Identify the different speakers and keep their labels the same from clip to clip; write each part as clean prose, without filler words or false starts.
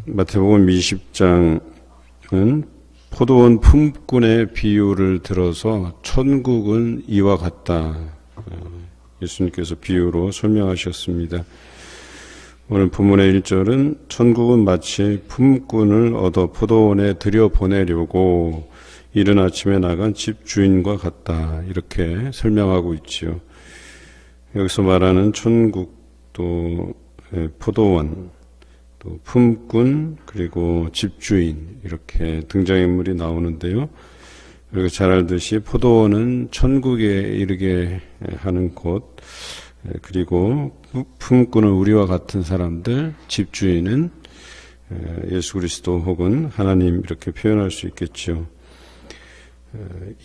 Speaker 1: 마태복음 20장은 포도원 품꾼의 비유를 들어서 천국은 이와 같다. 예수님께서 비유로 설명하셨습니다. 오늘 본문의 1절은 천국은 마치 품꾼을 얻어 포도원에 들여보내려고 이른 아침에 나간 집주인과 같다. 이렇게 설명하고 있지요. 여기서 말하는 천국, 또 포도원, 또 품꾼, 그리고 집주인, 이렇게 등장인물이 나오는데요. 그리고 잘 알듯이 포도원은 천국에 이르게 하는 곳, 그리고 품꾼은 우리와 같은 사람들, 집주인은 예수 그리스도 혹은 하나님, 이렇게 표현할 수 있겠죠.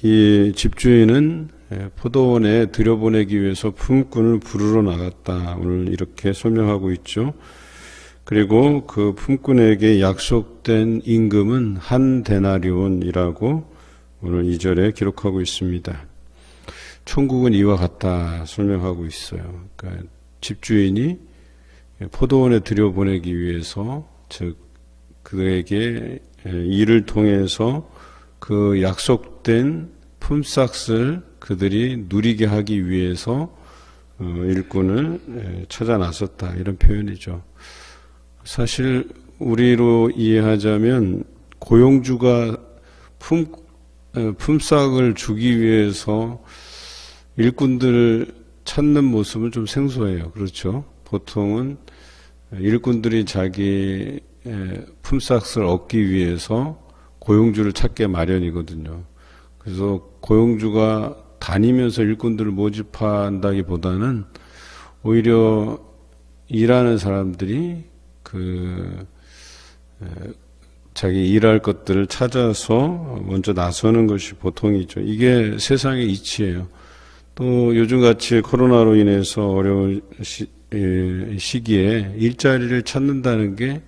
Speaker 1: 이 집주인은 포도원에 들여보내기 위해서 품꾼을 부르러 나갔다. 오늘 이렇게 설명하고 있죠. 그리고 그 품꾼에게 약속된 임금은 한 데나리온이라고 오늘 2절에 기록하고 있습니다. 천국은 이와 같다 설명하고 있어요. 그러니까 집주인이 포도원에 들여보내기 위해서, 즉 그에게 일을 통해서 그 약속된 품삯을 그들이 누리게 하기 위해서 일꾼을 찾아 나섰다, 이런 표현이죠. 사실 우리로 이해하자면 고용주가 품삯을 주기 위해서 일꾼들을 찾는 모습은 좀 생소해요. 그렇죠? 보통은 일꾼들이 자기 품삯을 얻기 위해서 고용주를 찾게 마련이거든요. 그래서 고용주가 다니면서 일꾼들을 모집한다기보다는 오히려 일하는 사람들이 자기 일할 것들을 찾아서 먼저 나서는 것이 보통이죠. 이게 세상의 이치예요. 또 요즘같이 코로나로 인해서 어려운 시기에 일자리를 찾는다는 게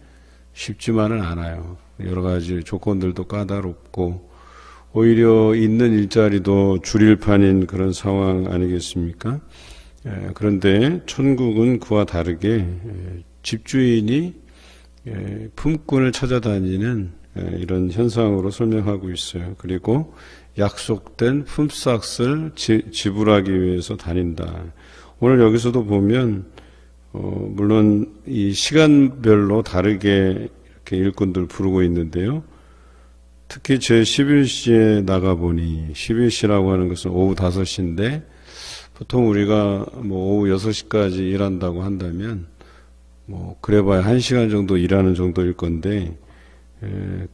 Speaker 1: 쉽지만은 않아요. 여러 가지 조건들도 까다롭고 오히려 있는 일자리도 줄일 판인 그런 상황 아니겠습니까? 그런데 천국은 그와 다르게 집주인이 품꾼을 찾아다니는 이런 현상으로 설명하고 있어요. 그리고 약속된 품삯을 지불하기 위해서 다닌다. 오늘 여기서도 보면 물론 이 시간별로 다르게 이렇게 일꾼들 부르고 있는데요. 특히 제 11시에 나가보니, 11시라고 하는 것은 오후 5시인데 보통 우리가 뭐 오후 6시까지 일한다고 한다면 뭐 그래봐야 1시간 정도 일하는 정도일 건데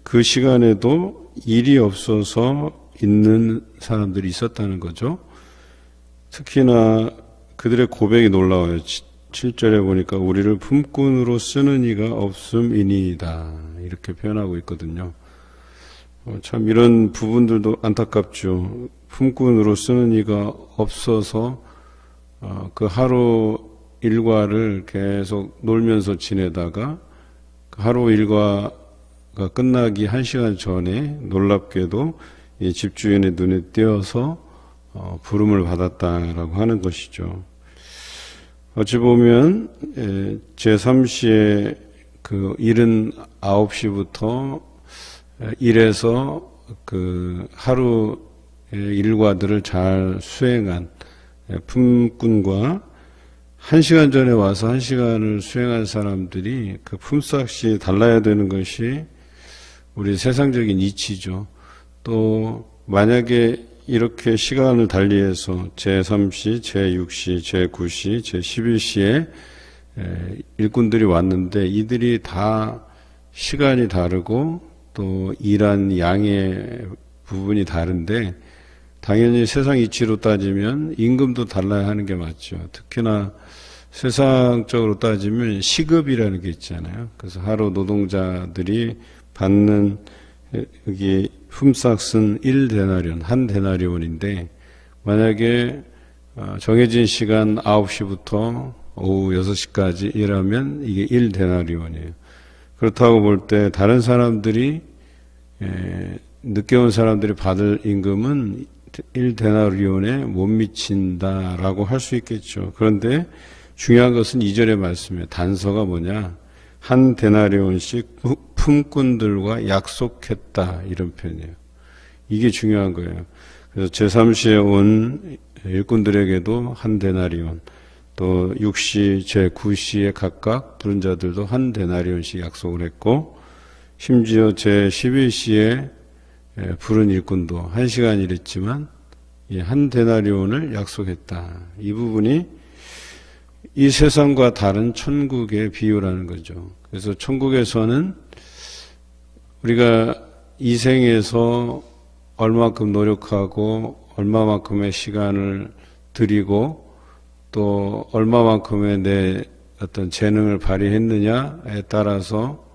Speaker 1: 그 시간에도 일이 없어서 있는 사람들이 있었다는 거죠. 특히나 그들의 고백이 놀라워요. 7절에 보니까 우리를 품꾼으로 쓰는 이가 없음이니이다, 이렇게 표현하고 있거든요. 참 이런 부분들도 안타깝죠. 품꾼으로 쓰는 이가 없어서 그 하루 일과를 계속 놀면서 지내다가 그 하루 일과가 끝나기 1시간 전에 놀랍게도 이 집주인의 눈에 띄어서 부름을 받았다라고 하는 것이죠. 어찌 보면 제3시에 그 이른 9시부터 일해서 그 하루 일과들을 잘 수행한 품꾼과 1시간 전에 와서 1시간을 수행한 사람들이 그 품삯이 달라야 되는 것이 우리 세상적인 이치죠. 또 만약에 이렇게 시간을 달리해서 제3시, 제6시, 제9시, 제11시에 일꾼들이 왔는데 이들이 다 시간이 다르고 또 일한 양의 부분이 다른데 당연히 세상 이치로 따지면 임금도 달라야 하는 게 맞죠. 특히나 세상적으로 따지면 시급이라는 게 있잖아요. 그래서 하루 노동자들이 받는 여기 품삯은 1데나리온, 한 데나리온인데 만약에 정해진 시간 9시부터 오후 6시까지 일하면 이게 1데나리온이에요. 그렇다고 볼 때 다른 사람들이 늦게 온 사람들이 받을 임금은 1데나리온에 못 미친다라고 할 수 있겠죠. 그런데 중요한 것은 2절의 말씀이에요. 단서가 뭐냐? 한 데나리온씩 품꾼들과 약속했다, 이런 표현이에요. 이게 중요한 거예요. 그래서 제3시에 온 일꾼들에게도 한 데나리온, 또 6시, 제9시에 각각 부른 자들도 한 데나리온씩 약속을 했고, 심지어 제11시에 부른 일꾼도 1시간 일했지만 한 데나리온을 약속했다. 이 부분이 이 세상과 다른 천국의 비유라는 거죠. 그래서 천국에서는 우리가 이 생에서 얼마만큼 노력하고 얼마만큼의 시간을 들이고 또 얼마만큼의 내 어떤 재능을 발휘했느냐에 따라서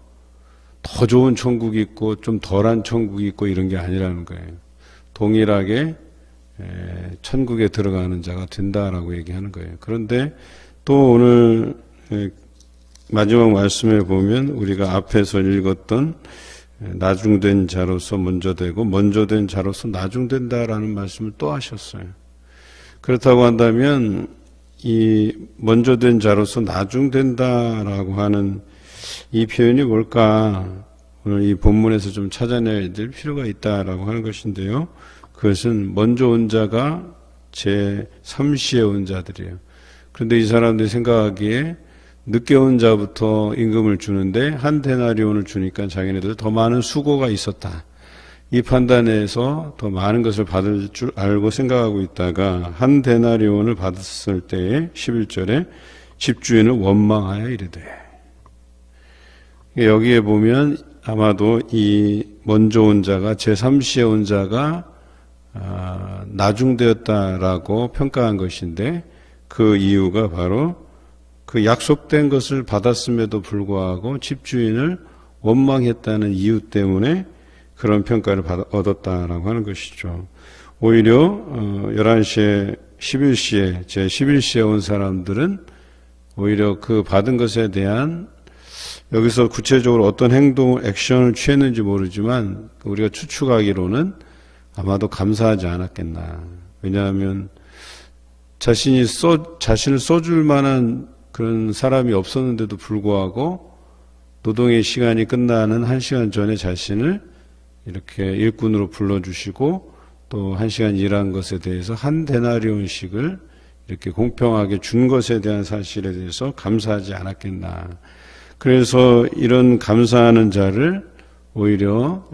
Speaker 1: 더 좋은 천국이 있고 좀 덜한 천국이 있고 이런 게 아니라는 거예요. 동일하게 천국에 들어가는 자가 된다라고 얘기하는 거예요. 그런데 또 오늘 마지막 말씀에 보면 우리가 앞에서 읽었던 나중된 자로서 먼저 되고 먼저 된 자로서 나중된다라는 말씀을 또 하셨어요. 그렇다고 한다면 이 먼저 된 자로서 나중된다라고 하는 이 표현이 뭘까? 오늘 이 본문에서 좀 찾아내야 될 필요가 있다라고 하는 것인데요. 그것은 먼저 온 자가 제3시에 온 자들이에요. 그런데 이 사람들이 생각하기에 늦게 온 자부터 임금을 주는데 한 데나리온을 주니까 자기네들 더 많은 수고가 있었다. 이 판단에서 더 많은 것을 받을 줄 알고 생각하고 있다가 한 데나리온을 받았을 때에 11절에 집주인을 원망하여 이르되, 여기에 보면 아마도 이 먼저 온 자가 제3시에 온 자가 나중되었다라고 평가한 것인데 그 이유가 바로 그 약속된 것을 받았음에도 불구하고 집주인을 원망했다는 이유 때문에 그런 평가를 얻었다라고 하는 것이죠. 오히려 11시에 11시에 제11시에 온 사람들은 오히려 그 받은 것에 대한 여기서 구체적으로 어떤 행동을 액션을 취했는지 모르지만 우리가 추측하기로는 아마도 감사하지 않았겠나. 왜냐하면 자신을 써줄 만한 그런 사람이 없었는데도 불구하고 노동의 시간이 끝나는 1시간 전에 자신을 이렇게 일꾼으로 불러주시고 또 1시간 일한 것에 대해서 한 데나리온씩을 이렇게 공평하게 준 것에 대한 사실에 대해서 감사하지 않았겠나. 그래서 이런 감사하는 자를 오히려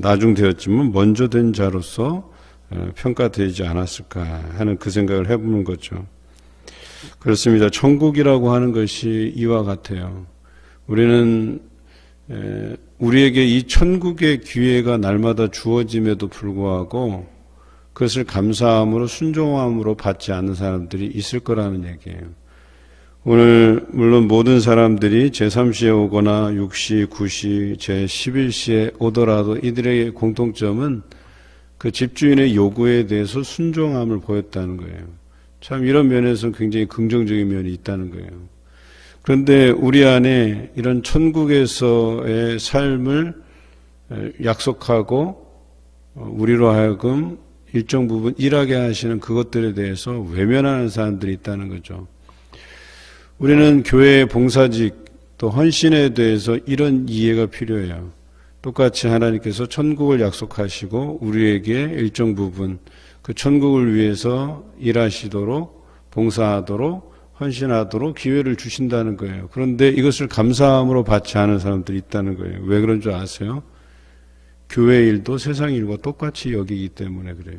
Speaker 1: 나중되었지만 먼저 된 자로서 평가되지 않았을까 하는 그 생각을 해보는 거죠. 그렇습니다. 천국이라고 하는 것이 이와 같아요. 우리는 우리에게 이 천국의 기회가 날마다 주어짐에도 불구하고 그것을 감사함으로 순종함으로 받지 않는 사람들이 있을 거라는 얘기예요. 오늘 물론 모든 사람들이 제3시에 오거나 6시, 9시, 제11시에 오더라도 이들의 공통점은 그 집주인의 요구에 대해서 순종함을 보였다는 거예요. 참 이런 면에서 굉장히 긍정적인 면이 있다는 거예요. 그런데 우리 안에 이런 천국에서의 삶을 약속하고 우리로 하여금 일정 부분 일하게 하시는 그것들에 대해서 외면하는 사람들이 있다는 거죠. 우리는 교회의 봉사직 또 헌신에 대해서 이런 이해가 필요해요. 똑같이 하나님께서 천국을 약속하시고 우리에게 일정 부분 그 천국을 위해서 일하시도록 봉사하도록 헌신하도록 기회를 주신다는 거예요. 그런데 이것을 감사함으로 받지 않은 사람들이 있다는 거예요. 왜 그런 줄 아세요? 교회 일도 세상 일과 똑같이 여기기 때문에 그래요.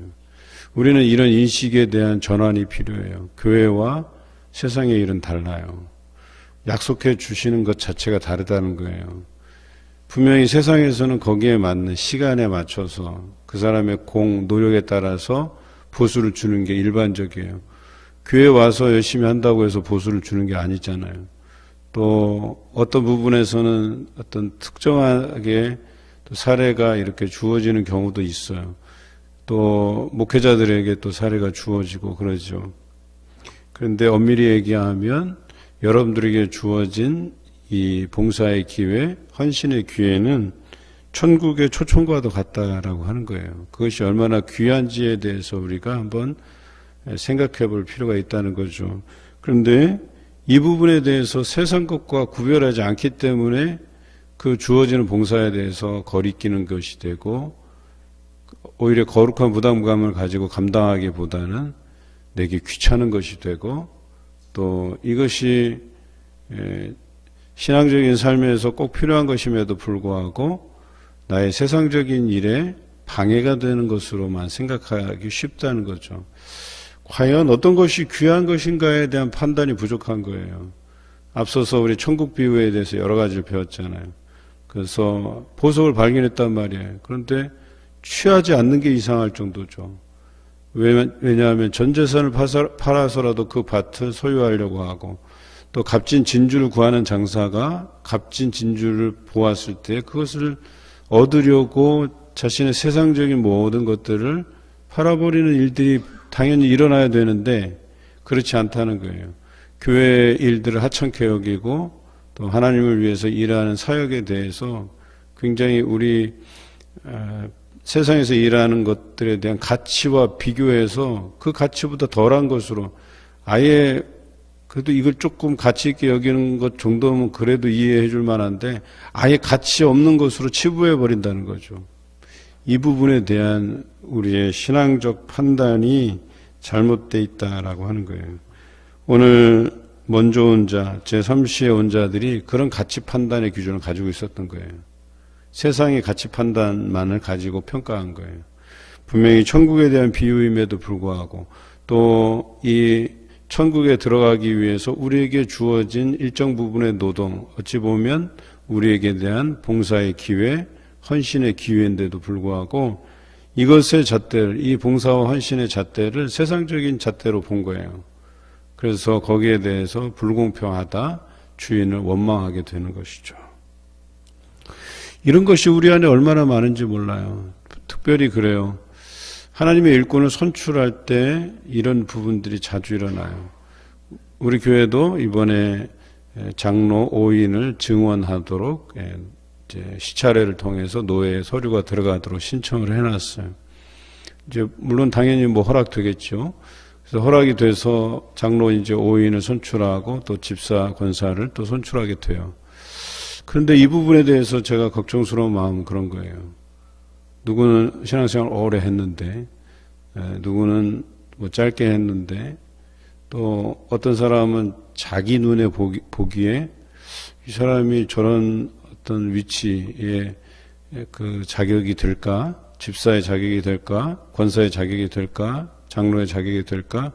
Speaker 1: 우리는 이런 인식에 대한 전환이 필요해요. 교회와 세상의 일은 달라요. 약속해 주시는 것 자체가 다르다는 거예요. 분명히 세상에서는 거기에 맞는 시간에 맞춰서 그 사람의 노력에 따라서 보수를 주는 게 일반적이에요. 교회 와서 열심히 한다고 해서 보수를 주는 게 아니잖아요. 또 어떤 부분에서는 어떤 특정하게 또 사례가 이렇게 주어지는 경우도 있어요. 또 목회자들에게 또 사례가 주어지고 그러죠. 그런데 엄밀히 얘기하면 여러분들에게 주어진 이 봉사의 기회, 헌신의 기회는 천국의 초청과도 같다라고 하는 거예요. 그것이 얼마나 귀한지에 대해서 우리가 한번 생각해 볼 필요가 있다는 거죠. 그런데 이 부분에 대해서 세상 것과 구별하지 않기 때문에 그 주어지는 봉사에 대해서 거리끼는 것이 되고 오히려 거룩한 부담감을 가지고 감당하기보다는 내게 귀찮은 것이 되고 또 이것이 신앙적인 삶에서 꼭 필요한 것임에도 불구하고 나의 세상적인 일에 방해가 되는 것으로만 생각하기 쉽다는 거죠. 과연 어떤 것이 귀한 것인가에 대한 판단이 부족한 거예요. 앞서서 우리 천국 비유에 대해서 여러 가지를 배웠잖아요. 그래서 보석을 발견했단 말이에요. 그런데 취하지 않는 게 이상할 정도죠. 왜냐하면 전 재산을 팔아서라도 그 밭을 소유하려고 하고 또 값진 진주를 구하는 장사가 값진 진주를 보았을 때 그것을 얻으려고 자신의 세상적인 모든 것들을 팔아버리는 일들이 당연히 일어나야 되는데 그렇지 않다는 거예요. 교회 일들을 하찮게 여기고 또 하나님을 위해서 일하는 사역에 대해서 굉장히 우리 세상에서 일하는 것들에 대한 가치와 비교해서 그 가치보다 덜한 것으로 아예 그래도 이걸 조금 가치 있게 여기는 것 정도면 그래도 이해해 줄 만한데 아예 가치 없는 것으로 치부해 버린다는 거죠. 이 부분에 대한 우리의 신앙적 판단이 잘못되어 있다라고 하는 거예요. 오늘 먼저 온 자, 제3시에 온 자들이 그런 가치 판단의 기준을 가지고 있었던 거예요. 세상의 가치 판단만을 가지고 평가한 거예요. 분명히 천국에 대한 비유임에도 불구하고 또 이 천국에 들어가기 위해서 우리에게 주어진 일정 부분의 노동, 어찌 보면 우리에게 대한 봉사의 기회, 헌신의 기회인데도 불구하고 이것의 잣대를, 이 봉사와 헌신의 잣대를 세상적인 잣대로 본 거예요. 그래서 거기에 대해서 불공평하다, 주인을 원망하게 되는 것이죠. 이런 것이 우리 안에 얼마나 많은지 몰라요. 특별히 그래요. 하나님의 일꾼을 선출할 때 이런 부분들이 자주 일어나요. 우리 교회도 이번에 장로 5인을 증원하도록 이제 시차례를 통해서 노회에 서류가 들어가도록 신청을 해놨어요. 이제 물론 당연히 뭐 허락되겠죠. 그래서 허락이 돼서 장로 이제 5인을 선출하고 또 집사 권사를 또 선출하게 돼요. 그런데 이 부분에 대해서 제가 걱정스러운 마음은 그런 거예요. 누구는 신앙생활 오래 했는데, 누구는 뭐 짧게 했는데, 또 어떤 사람은 자기 눈에 보기에 이 사람이 저런 어떤 위치에 그 자격이 될까, 집사의 자격이 될까, 권사의 자격이 될까, 장로의 자격이 될까,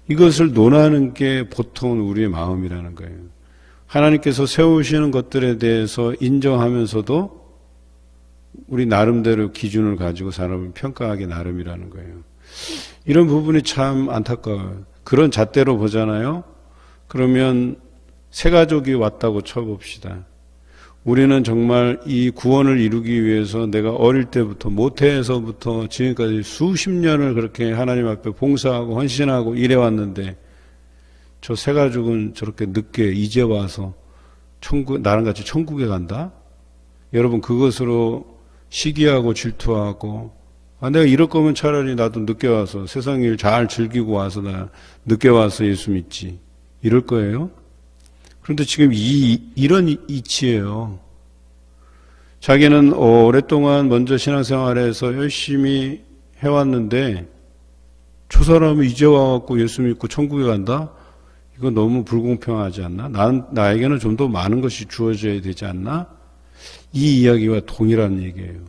Speaker 1: 이것을 논하는 게 보통은 우리의 마음이라는 거예요. 하나님께서 세우시는 것들에 대해서 인정하면서도 우리 나름대로 기준을 가지고 사람을 평가하기 나름이라는 거예요. 이런 부분이 참 안타까워요. 그런 잣대로 보잖아요. 그러면 새 가족이 왔다고 쳐봅시다. 우리는 정말 이 구원을 이루기 위해서 내가 어릴 때부터 모태에서부터 지금까지 수십 년을 그렇게 하나님 앞에 봉사하고 헌신하고 일해왔는데 저 새 가족은 저렇게 늦게 이제 와서 나랑 같이 천국에 간다? 여러분 그것으로 시기하고 질투하고 내가 이럴 거면 차라리 나도 늦게 와서 세상 일 잘 즐기고 와서 나 늦게 와서 예수 믿지 이럴 거예요. 그런데 지금 이런 이치예요. 자기는 오랫동안 먼저 신앙생활에서 열심히 해왔는데 저 사람은 이제 와갖고 예수 믿고 천국에 간다? 이거 너무 불공평하지 않나? 나에게는 좀 더 많은 것이 주어져야 되지 않나? 이 이야기와 동일한 얘기예요.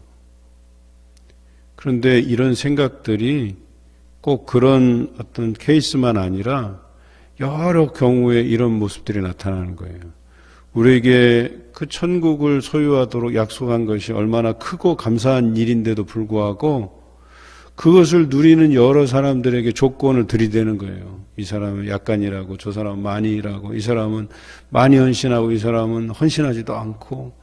Speaker 1: 그런데 이런 생각들이 꼭 그런 어떤 케이스만 아니라 여러 경우에 이런 모습들이 나타나는 거예요. 우리에게 그 천국을 소유하도록 약속한 것이 얼마나 크고 감사한 일인데도 불구하고 그것을 누리는 여러 사람들에게 조건을 들이대는 거예요. 이 사람은 약간이라고, 저 사람은 많이 일하고, 이 사람은 많이 헌신하고, 이 사람은 헌신하지도 않고,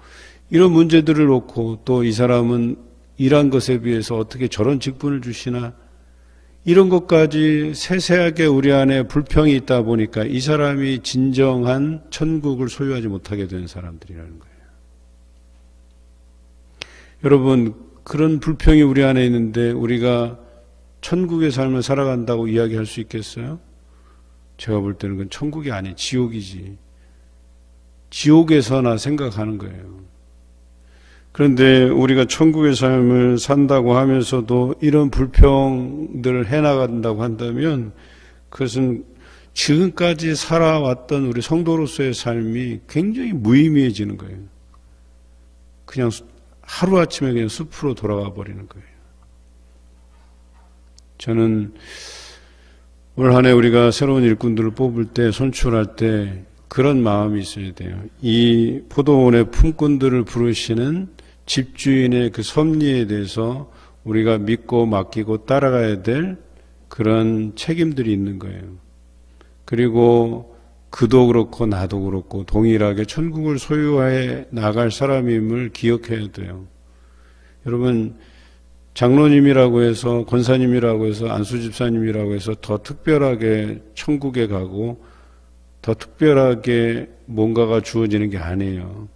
Speaker 1: 이런 문제들을 놓고 또 이 사람은 일한 것에 비해서 어떻게 저런 직분을 주시나, 이런 것까지 세세하게 우리 안에 불평이 있다 보니까 이 사람이 진정한 천국을 소유하지 못하게 된 사람들이라는 거예요. 여러분, 그런 불평이 우리 안에 있는데 우리가 천국의 삶을 살아간다고 이야기할 수 있겠어요? 제가 볼 때는 그건 천국이 아닌 지옥이지. 지옥에서나 생각하는 거예요. 그런데 우리가 천국의 삶을 산다고 하면서도 이런 불평들을 해나간다고 한다면 그것은 지금까지 살아왔던 우리 성도로서의 삶이 굉장히 무의미해지는 거예요. 그냥 하루아침에 그냥 숲으로 돌아가 버리는 거예요. 저는 올 한 해 우리가 새로운 일꾼들을 뽑을 때, 선출할 때 그런 마음이 있어야 돼요. 이 포도원의 품꾼들을 부르시는 집주인의 그 섭리에 대해서 우리가 믿고 맡기고 따라가야 될 그런 책임들이 있는 거예요. 그리고 그도 그렇고 나도 그렇고 동일하게 천국을 소유해 나갈 사람임을 기억해야 돼요. 여러분, 장로님이라고 해서, 권사님이라고 해서, 안수집사님이라고 해서 더 특별하게 천국에 가고 더 특별하게 뭔가가 주어지는 게 아니에요.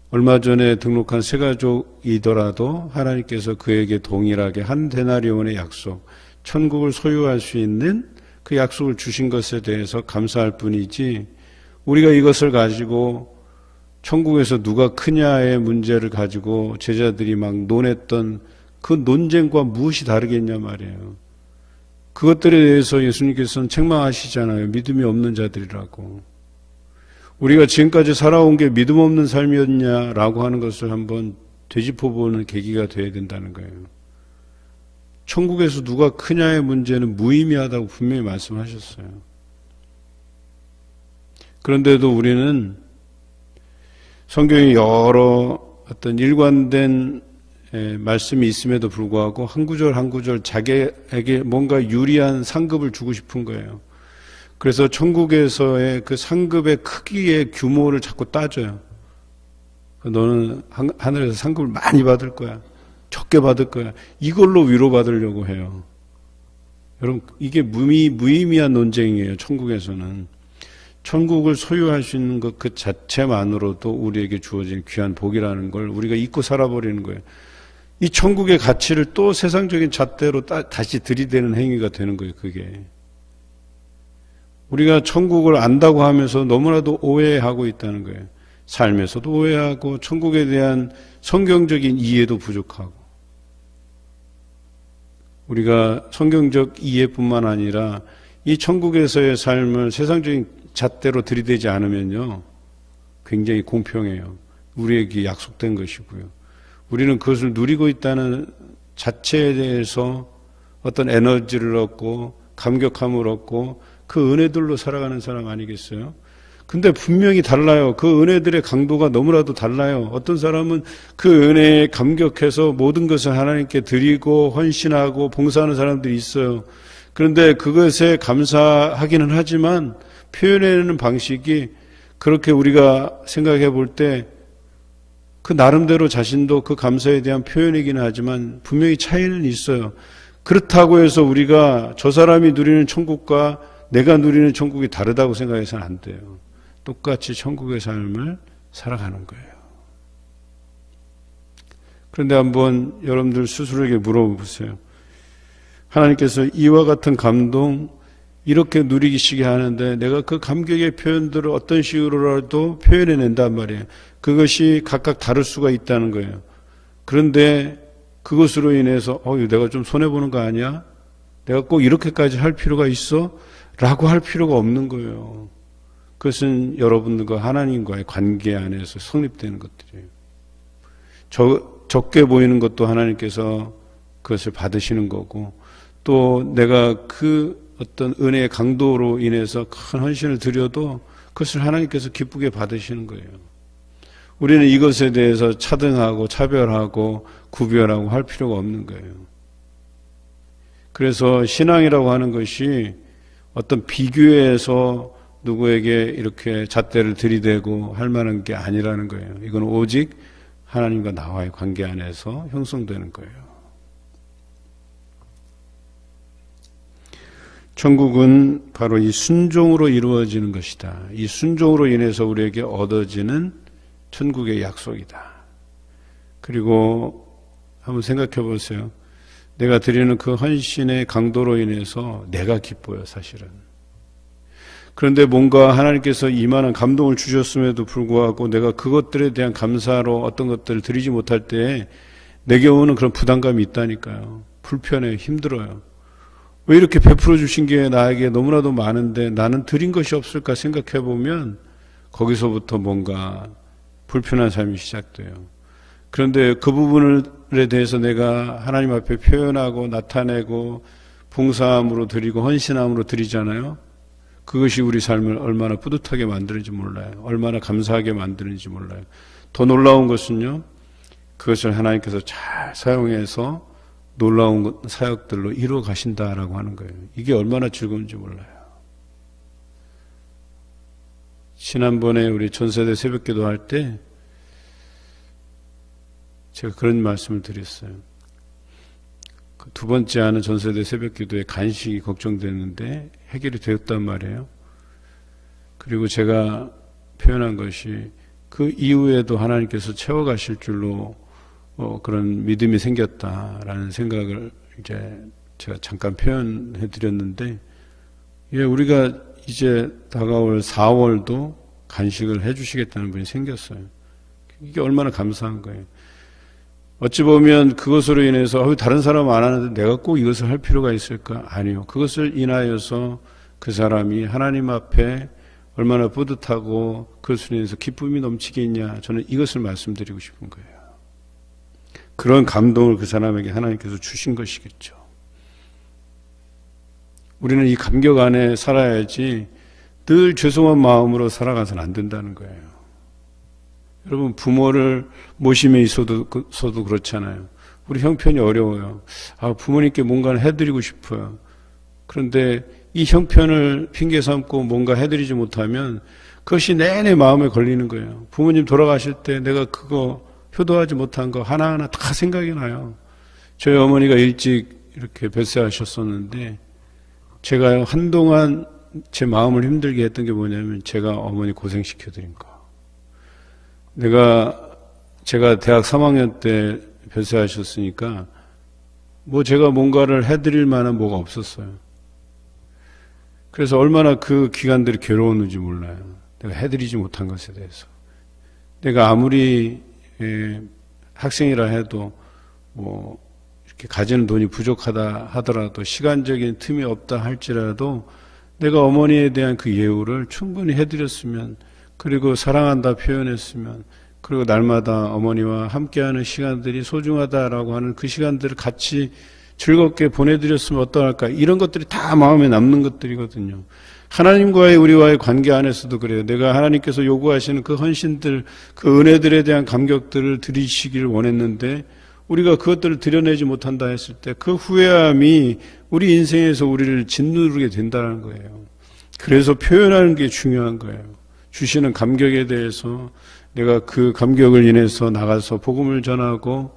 Speaker 1: 얼마 전에 등록한 새가족이더라도 하나님께서 그에게 동일하게 한 데나리온의 약속, 천국을 소유할 수 있는 그 약속을 주신 것에 대해서 감사할 뿐이지, 우리가 이것을 가지고 천국에서 누가 크냐의 문제를 가지고 제자들이 막 논했던 그 논쟁과 무엇이 다르겠냐 말이에요. 그것들에 대해서 예수님께서는 책망하시잖아요. 믿음이 없는 자들이라고. 우리가 지금까지 살아온 게 믿음 없는 삶이었냐라고 하는 것을 한번 되짚어보는 계기가 되어야 된다는 거예요. 천국에서 누가 크냐의 문제는 무의미하다고 분명히 말씀하셨어요. 그런데도 우리는 성경에 여러 어떤 일관된 말씀이 있음에도 불구하고 한 구절 한 구절 자기에게 뭔가 유리한 상급을 주고 싶은 거예요. 그래서 천국에서의 그 상급의 크기의 규모를 자꾸 따져요. 너는 하늘에서 상급을 많이 받을 거야. 적게 받을 거야. 이걸로 위로받으려고 해요. 여러분, 이게 무의미한 논쟁이에요. 천국에서는. 천국을 소유할 수 있는 것 그 자체만으로도 우리에게 주어진 귀한 복이라는 걸 우리가 잊고 살아버리는 거예요. 이 천국의 가치를 또 세상적인 잣대로 다시 들이대는 행위가 되는 거예요. 그게. 우리가 천국을 안다고 하면서 너무나도 오해하고 있다는 거예요. 삶에서도 오해하고 천국에 대한 성경적인 이해도 부족하고, 우리가 성경적 이해뿐만 아니라 이 천국에서의 삶을 세상적인 잣대로 들이대지 않으면요 굉장히 공평해요. 우리에게 약속된 것이고요. 우리는 그것을 누리고 있다는 자체에 대해서 어떤 에너지를 얻고 감격함을 얻고 그 은혜들로 살아가는 사람 아니겠어요? 근데 분명히 달라요. 그 은혜들의 강도가 너무나도 달라요. 어떤 사람은 그 은혜에 감격해서 모든 것을 하나님께 드리고 헌신하고 봉사하는 사람들이 있어요. 그런데 그것에 감사하기는 하지만 표현하는 방식이 그렇게 우리가 생각해 볼 때 그 나름대로 자신도 그 감사에 대한 표현이기는 하지만 분명히 차이는 있어요. 그렇다고 해서 우리가 저 사람이 누리는 천국과 내가 누리는 천국이 다르다고 생각해서는 안 돼요. 똑같이 천국의 삶을 살아가는 거예요. 그런데 한번 여러분들 스스로에게 물어보세요. 하나님께서 이와 같은 감동 이렇게 누리기시게 하는데 내가 그 감격의 표현들을 어떤 식으로라도 표현해낸단 말이에요. 그것이 각각 다를 수가 있다는 거예요. 그런데 그것으로 인해서 내가 좀 손해보는 거 아니야? 내가 꼭 이렇게까지 할 필요가 있어? 라고 할 필요가 없는 거예요. 그것은 여러분들과 하나님과의 관계 안에서 성립되는 것들이에요. 적게 보이는 것도 하나님께서 그것을 받으시는 거고, 또 내가 그 어떤 은혜의 강도로 인해서 큰 헌신을 드려도 그것을 하나님께서 기쁘게 받으시는 거예요. 우리는 이것에 대해서 차등하고 차별하고 구별하고 할 필요가 없는 거예요. 그래서 신앙이라고 하는 것이 어떤 비교해서 누구에게 이렇게 잣대를 들이대고 할 만한 게 아니라는 거예요. 이건 오직 하나님과 나와의 관계 안에서 형성되는 거예요. 천국은 바로 이 순종으로 이루어지는 것이다. 이 순종으로 인해서 우리에게 얻어지는 천국의 약속이다. 그리고 한번 생각해 보세요. 내가 드리는 그 헌신의 강도로 인해서 내가 기뻐요, 사실은. 그런데 뭔가 하나님께서 이만한 감동을 주셨음에도 불구하고 내가 그것들에 대한 감사로 어떤 것들을 드리지 못할 때 내게 오는 그런 부담감이 있다니까요. 불편해요. 힘들어요. 왜 이렇게 베풀어 주신 게 나에게 너무나도 많은데 나는 드린 것이 없을까 생각해 보면 거기서부터 뭔가 불편한 삶이 시작돼요. 그런데 그 부분에 대해서 내가 하나님 앞에 표현하고 나타내고 봉사함으로 드리고 헌신함으로 드리잖아요. 그것이 우리 삶을 얼마나 뿌듯하게 만드는지 몰라요. 얼마나 감사하게 만드는지 몰라요. 더 놀라운 것은요, 그것을 하나님께서 잘 사용해서 놀라운 사역들로 이루어 가신다라고 하는 거예요. 이게 얼마나 즐거운지 몰라요. 지난번에 우리 전세대 새벽기도 할 때 제가 그런 말씀을 드렸어요. 그 두 번째 하는 전세대 새벽기도에 간식이 걱정됐는데 해결이 되었단 말이에요. 그리고 제가 표현한 것이 그 이후에도 하나님께서 채워가실 줄로 그런 믿음이 생겼다라는 생각을 이제 제가 잠깐 표현해 드렸는데, 예, 우리가 이제 다가올 4월도 간식을 해 주시겠다는 분이 생겼어요. 이게 얼마나 감사한 거예요. 어찌 보면 그것으로 인해서 다른 사람 안 하는데 내가 꼭 이것을 할 필요가 있을까? 아니요. 그것을 인하여서 그 사람이 하나님 앞에 얼마나 뿌듯하고 그것으로 인해서 기쁨이 넘치겠냐. 저는 이것을 말씀드리고 싶은 거예요. 그런 감동을 그 사람에게 하나님께서 주신 것이겠죠. 우리는 이 감격 안에 살아야지 늘 죄송한 마음으로 살아가서는 안 된다는 거예요. 여러분, 부모를 모심에 있어도 그렇잖아요. 우리 형편이 어려워요. 부모님께 뭔가를 해드리고 싶어요. 그런데 이 형편을 핑계 삼고 뭔가 해드리지 못하면 그것이 내내 마음에 걸리는 거예요. 부모님 돌아가실 때 내가 그거 효도하지 못한 거 하나하나 다 생각이 나요. 저희 어머니가 일찍 이렇게 별세하셨었는데 제가 한동안 제 마음을 힘들게 했던 게 뭐냐면 제가 어머니 고생시켜드린 거. 제가 대학 3학년 때 별세하셨으니까 제가 뭔가를 해드릴 만한 뭐가 없었어요. 그래서 얼마나 그 기간들이 괴로웠는지 몰라요. 내가 해드리지 못한 것에 대해서. 내가 아무리 학생이라 해도 이렇게 가지는 돈이 부족하다 하더라도 시간적인 틈이 없다 할지라도 내가 어머니에 대한 그 예우를 충분히 해드렸으면, 그리고 사랑한다 표현했으면, 그리고 날마다 어머니와 함께하는 시간들이 소중하다라고 하는 그 시간들을 같이 즐겁게 보내드렸으면 어떠할까. 이런 것들이 다 마음에 남는 것들이거든요. 하나님과의 우리와의 관계 안에서도 그래요. 내가 하나님께서 요구하시는 그 헌신들, 그 은혜들에 대한 감격들을 드리시기를 원했는데 우리가 그것들을 드려내지 못한다 했을 때 그 후회함이 우리 인생에서 우리를 짓누르게 된다는 거예요. 그래서 표현하는 게 중요한 거예요. 주시는 감격에 대해서 내가 그 감격을 인해서 나가서 복음을 전하고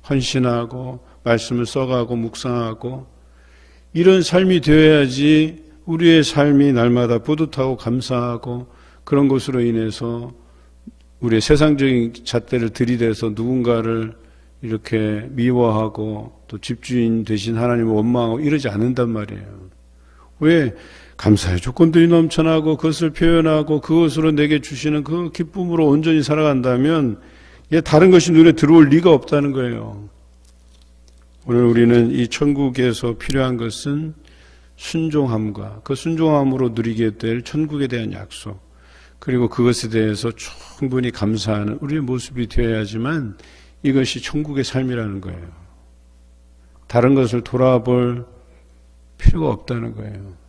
Speaker 1: 헌신하고 말씀을 써가고 묵상하고 이런 삶이 되어야지 우리의 삶이 날마다 뿌듯하고 감사하고 그런 것으로 인해서 우리의 세상적인 잣대를 들이대서 누군가를 이렇게 미워하고 또 집주인 되신 하나님을 원망하고 이러지 않는단 말이에요. 왜? 감사의 조건들이 넘쳐나고 그것을 표현하고 그것으로 내게 주시는 그 기쁨으로 온전히 살아간다면 다른 것이 눈에 들어올 리가 없다는 거예요. 오늘 우리는 이 천국에서 필요한 것은 순종함과 그 순종함으로 누리게 될 천국에 대한 약속, 그리고 그것에 대해서 충분히 감사하는 우리의 모습이 되어야지만 이것이 천국의 삶이라는 거예요. 다른 것을 돌아볼 필요가 없다는 거예요.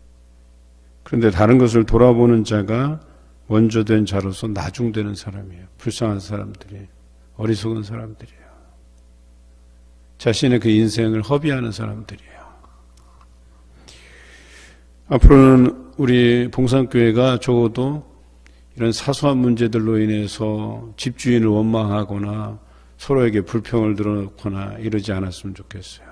Speaker 1: 그런데 다른 것을 돌아보는 자가 먼저 된 자로서 나중되는 사람이에요. 불쌍한 사람들이에요. 어리석은 사람들이에요. 자신의 그 인생을 허비하는 사람들이에요. 앞으로는 우리 봉산교회가 적어도 이런 사소한 문제들로 인해서 집주인을 원망하거나 서로에게 불평을 드러놓거나 이러지 않았으면 좋겠어요.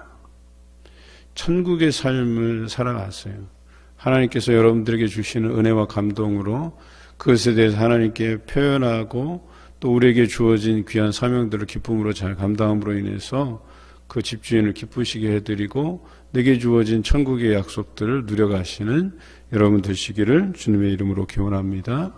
Speaker 1: 천국의 삶을 살아가세요. 하나님께서 여러분들에게 주시는 은혜와 감동으로 그것에 대해서 하나님께 표현하고 또 우리에게 주어진 귀한 사명들을 기쁨으로 잘 감당함으로 인해서 그 집주인을 기쁘시게 해드리고 내게 주어진 천국의 약속들을 누려가시는 여러분 되시기를 주님의 이름으로 기원합니다.